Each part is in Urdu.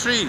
3,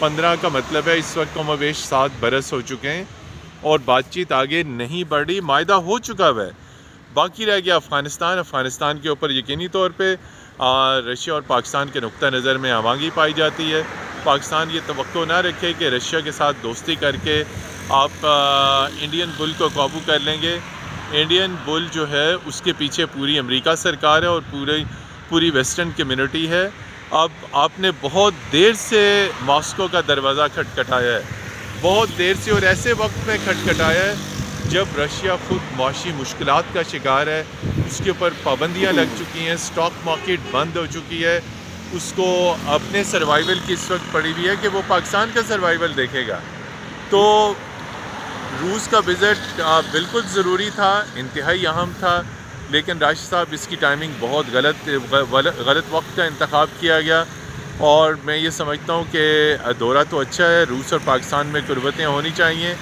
15 کا مطلب ہے اس وقت کم و بیش 7 برس ہو چکے ہیں اور بات چیت آگے نہیں بڑھ رہی. معاہدہ ہو چکا ہے, باقی رہ گیا افغانستان کے اوپر یقینی طور پہ رشیا اور پاکستان کے نقطہ نظر میں آوانگی پائی جاتی ہے. پاکستان یہ توقع نہ رکھے کہ رشیا کے ساتھ دوستی کر کے آپ انڈین بل کو قابو کر لیں گے. انڈین بل جو ہے اس کے پیچھے پوری امریکہ سرکار ہے اور پوری ویسٹرن کمیونٹی ہے. اب آپ نے بہت دیر سے ماسکو کا دروازہ کھٹکھٹایا ہے, بہت دیر سے, اور ایسے وقت میں کھٹکھٹایا ہے جب رشیا خود معاشی مشکلات کا شکار ہے. اس کے اوپر پابندیاں لگ چکی ہیں, اسٹاک مارکیٹ بند ہو چکی ہے, اس کو اپنے سروائیول کی اس وقت پڑی ہوئی ہے کہ وہ پاکستان کا سروائیول دیکھے گا. تو روس کا وزٹ بالکل ضروری تھا, انتہائی اہم تھا, لیکن راشد صاحب اس کی ٹائمنگ بہت غلط وقت کا انتخاب کیا گیا. اور میں یہ سمجھتا ہوں کہ دورہ تو اچھا ہے, روس اور پاکستان میں قربتیں ہونی چاہیے,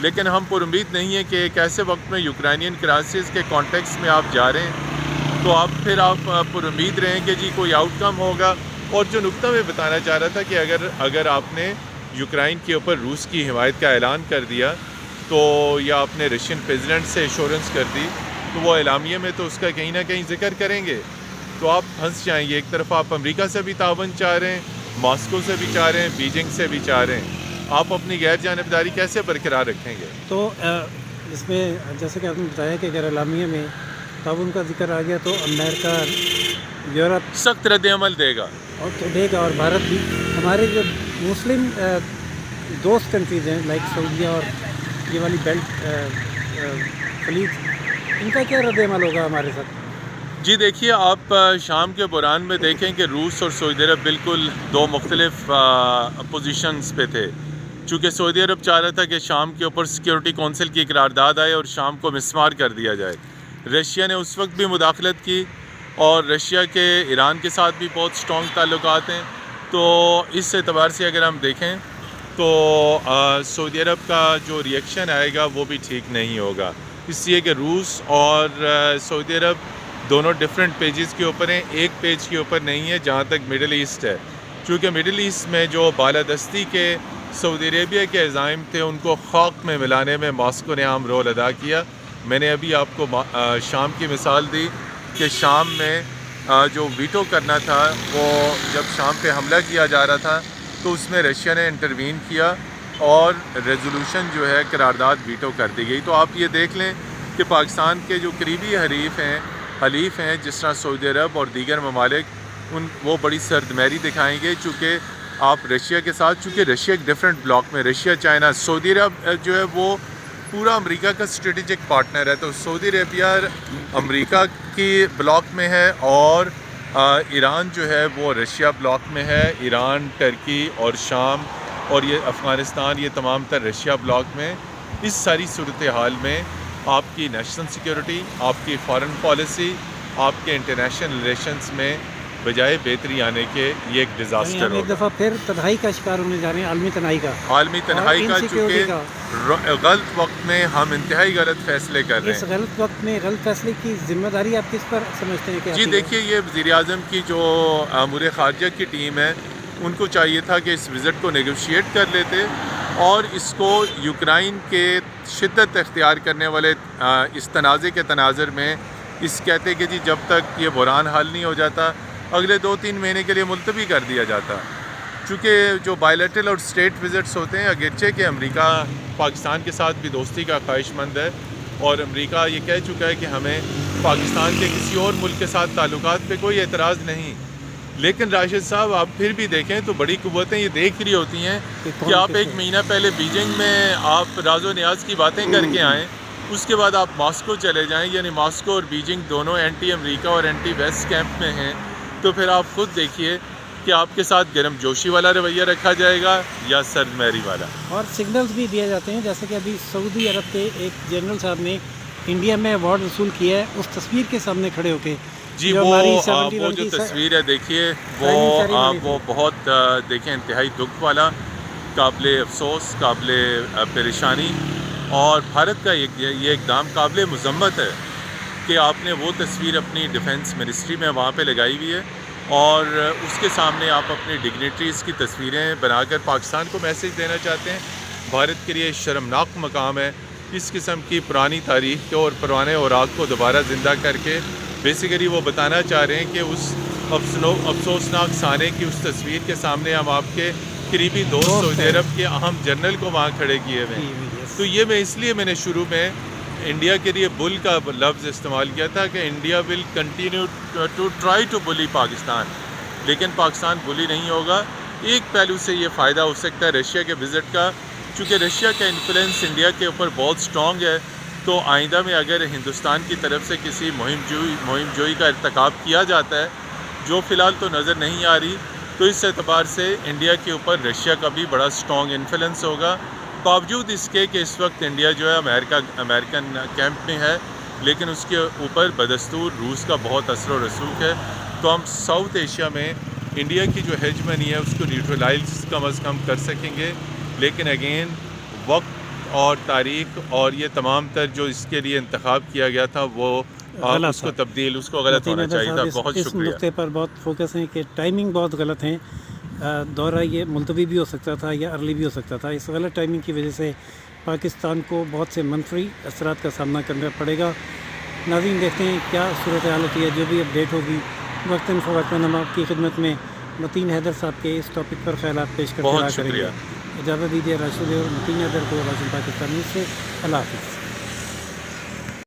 لیکن ہم پر امید نہیں ہے کہ ایک ایسے وقت میں یوکرینین کرائسس کے کانٹیکس میں آپ جا رہے ہیں تو آپ پر امید رہیں کہ جی کوئی آؤٹ کم ہوگا. اور جو نقطہ میں بتانا چاہ رہا تھا کہ اگر آپ نے یوکرائن کے اوپر روس کی حمایت کا اعلان کر دیا تو یا آپ نے رشین پریزیڈنٹ سے ایشورنس کر دی تو وہ اعلامیے میں تو اس کا کہیں نہ کہیں ذکر کریں گے, تو آپ پھنس جائیں گے. ایک طرف آپ امریکہ سے بھی تعاون چاہ رہے ہیں, ماسکو سے بھی چاہ رہے ہیں, بیجنگ سے بھی چاہ رہے ہیں, آپ اپنی غیر جانبداری کیسے برقرار رکھیں گے؟ تو اس میں جیسے کہ آپ نے بتایا کہ اگر اعلامیے میں تعاون کا ذکر آ گیا تو امریکہ, یورپ سخت رد عمل دے گا اور بھارت بھی. ہمارے جو مسلم دوست کنٹریز ہیں لائک سعودیہ اور یہ والی بیلٹ خلیج, ان کا کیا رد عمل ہوگا ہمارے ساتھ؟ جی دیکھیے, آپ شام کے بحران میں دیکھیں کہ روس اور سعودی عرب بالکل دو مختلف پوزیشنز پہ تھے. چونکہ سعودی عرب چاہ رہا تھا کہ شام کے اوپر سیکیورٹی کونسل کی قرارداد آئے اور شام کو مسمار کر دیا جائے. رشیا نے اس وقت بھی مداخلت کی, اور رشیا کے ایران کے ساتھ بھی بہت سٹرونگ تعلقات ہیں. تو اس اعتبار سے اگر ہم دیکھیں تو سعودی عرب کا جو ریئیکشن آئے گا وہ بھی ٹھیک نہیں ہوگا, اس لیے کہ روس اور سعودی عرب دونوں ڈیفرنٹ پیجز کے اوپر ہیں, ایک پیج کے اوپر نہیں ہے جہاں تک مڈل ایسٹ ہے. چونکہ مڈل ایسٹ میں جو بالادستی کے سعودی عربیہ کے عزائم تھے ان کو خاک میں ملانے میں ماسکو نے اہم رول ادا کیا. میں نے ابھی آپ کو شام کی مثال دی کہ شام میں جو ویٹو کرنا تھا, وہ جب شام پہ حملہ کیا جا رہا تھا تو اس میں رشیا نے انٹروین کیا اور ریزولوشن جو ہے قرارداد ویٹو کر دی گئی. تو آپ یہ دیکھ لیں کہ پاکستان کے جو قریبی حلیف ہیں جس طرح سعودی عرب اور دیگر ممالک, وہ بڑی سردمہری دکھائیں گے. چونکہ آپ رشیا کے ساتھ, چونکہ رشیا ایک ڈیفرنٹ بلاک میں, رشیا چائنا, سعودی عرب جو ہے وہ پورا امریکہ کا اسٹریٹجک پارٹنر ہے. تو سعودی عربیہ امریکہ کی بلاک میں ہے اور ایران جو ہے وہ رشیا بلاک میں ہے. ایران, ٹرکی اور شام اور یہ افغانستان, یہ تمام تر رشیا بلاک میں. اس ساری صورتحال میں آپ کی نیشنل سیکیورٹی, آپ کی فارن پالیسی, آپ کے انٹرنیشنل ریلیشنز میں بجائے بہتری آنے کے یہ ایک ڈیزاسٹر ہوگا. ایک دفعہ پھر تنہائی کا شکار ہونے جا رہے ہیں, عالمی تنہائی کا, چونکہ غلط وقت میں ہم انتہائی غلط فیصلے کر رہے ہیں. اس غلط وقت میں غلط فیصلے کی ذمہ داری آپ کس پر سمجھتے ہیں کہ جی دیکھیے, یہ وزیر اعظم کی جو امور خارجہ کی ٹیم ہے ان کو چاہیے تھا کہ اس وزٹ کو نیگوشیٹ کر لیتے اور اس کو یوکرائن کے شدت اختیار کرنے والے اس تنازع کے تناظر میں اس کہتے کہ جی جب تک یہ بحران حل نہیں ہو جاتا اگلے 2-3 مہینے کے لیے ملتوی کر دیا جاتا. چونکہ جو بائیلیٹرل اور اسٹیٹ وزٹس ہوتے ہیں, اگرچہ کہ امریکہ پاکستان کے ساتھ بھی دوستی کا خواہش مند ہے اور امریکہ یہ کہہ چکا ہے کہ ہمیں پاکستان کے کسی اور ملک کے ساتھ تعلقات پہ کوئی اعتراض نہیں, لیکن راشد صاحب آپ پھر بھی دیکھیں تو بڑی قوتیں یہ دیکھ رہی ہوتی ہیں کہ آپ 1 مہینہ پہلے بیجنگ میں آپ راز و نیاز کی باتیں کر کے آئیں, اس کے بعد آپ ماسکو چلے جائیں, یعنی ماسکو اور بیجنگ دونوں اینٹی امریکہ اور اینٹی ویسٹ کیمپ میں ہیں. تو پھر آپ خود دیکھیے کہ آپ کے ساتھ گرم جوشی والا رویہ رکھا جائے گا یا سرد مہری والا. اور سگنلز بھی دیے جاتے ہیں, جیسے کہ ابھی سعودی عرب کے ایک جنرل صاحب نے انڈیا میں ایوارڈ وصول کیا ہے اس تصویر کے سامنے کھڑے ہو کے. جی وہ جو تصویر ہے دیکھیے وہ بہت دیکھیں انتہائی دکھ والا, قابل افسوس, قابل پریشانی, اور بھارت کا یہ اقدام قابل مذمت ہے کہ آپ نے وہ تصویر اپنی ڈیفنس منسٹری میں وہاں پہ لگائی ہوئی ہے اور اس کے سامنے آپ اپنے ڈگنیٹریز کی تصویریں بنا کر پاکستان کو میسیج دینا چاہتے ہیں بھارت کے لیے شرمناک مقام ہے اس قسم کی پرانی تاریخ کو اور پرانے اوراق کو دوبارہ زندہ کر کے بیسیکلی وہ بتانا چاہ رہے ہیں کہ اس افسوسناک سانے کی اس تصویر کے سامنے ہم آپ کے قریبی دوست سعودی عرب کے اہم جنرل کو وہاں کھڑے کیے ہوئے ہیں. تو یہ میں نے شروع میں انڈیا کے لیے بل کا لفظ استعمال کیا تھا کہ India will continue to try to bully Pakistan, لیکن پاکستان بلی نہیں ہوگا. ایک پہلو سے یہ فائدہ ہو سکتا ہے رشیا کے وزٹ کا, چونکہ رشیا کا انفلوئنس انڈیا کے اوپر بہت سٹرونگ ہے, تو آئندہ میں اگر ہندوستان کی طرف سے کسی مہم جوئی کا ارتکاب کیا جاتا ہے جو فی الحال تو نظر نہیں آ رہی, تو اس اعتبار سے انڈیا کے اوپر رشیا کا بھی بڑا سٹرونگ انفلوئنس ہوگا, باوجود اس کے کہ اس وقت انڈیا جو ہے امریکن کیمپ میں ہے, لیکن اس کے اوپر بدستور روس کا بہت اثر و رسوخ ہے. تو ہم ساؤتھ ایشیا میں انڈیا کی جو ہیجمنی ہے اس کو نیوٹرلائز کم از کم کر سکیں گے, لیکن اگین وقت اور تاریخ اور یہ تمام تر جو اس کے لیے انتخاب کیا گیا تھا وہ اس کو تبدیل اس کو غلط ہونا چاہیے تھا. بہت اس شکریہ. نقطے پر بہت فوکس ہیں کہ ٹائمنگ بہت غلط ہیں, دورہ یہ ملتوی بھی ہو سکتا تھا یا ارلی بھی ہو سکتا تھا. اس غلط ٹائمنگ کی وجہ سے پاکستان کو بہت سے منفی اثرات کا سامنا کرنا پڑے گا. ناظرین دیکھتے ہیں کیا صورتحال ہوتی ہے, جو بھی اپڈیٹ ہوگی وقتاً فوقتاً ہم آپ کی خدمت میں متین حیدر صاحب کے اس ٹاپک پر خیالات پیش کرتے رہا کریں گے. اجازت دیجیے راشد اور متین حیدر کو راشد پاکستان نیوز سے. اللہ حافظ.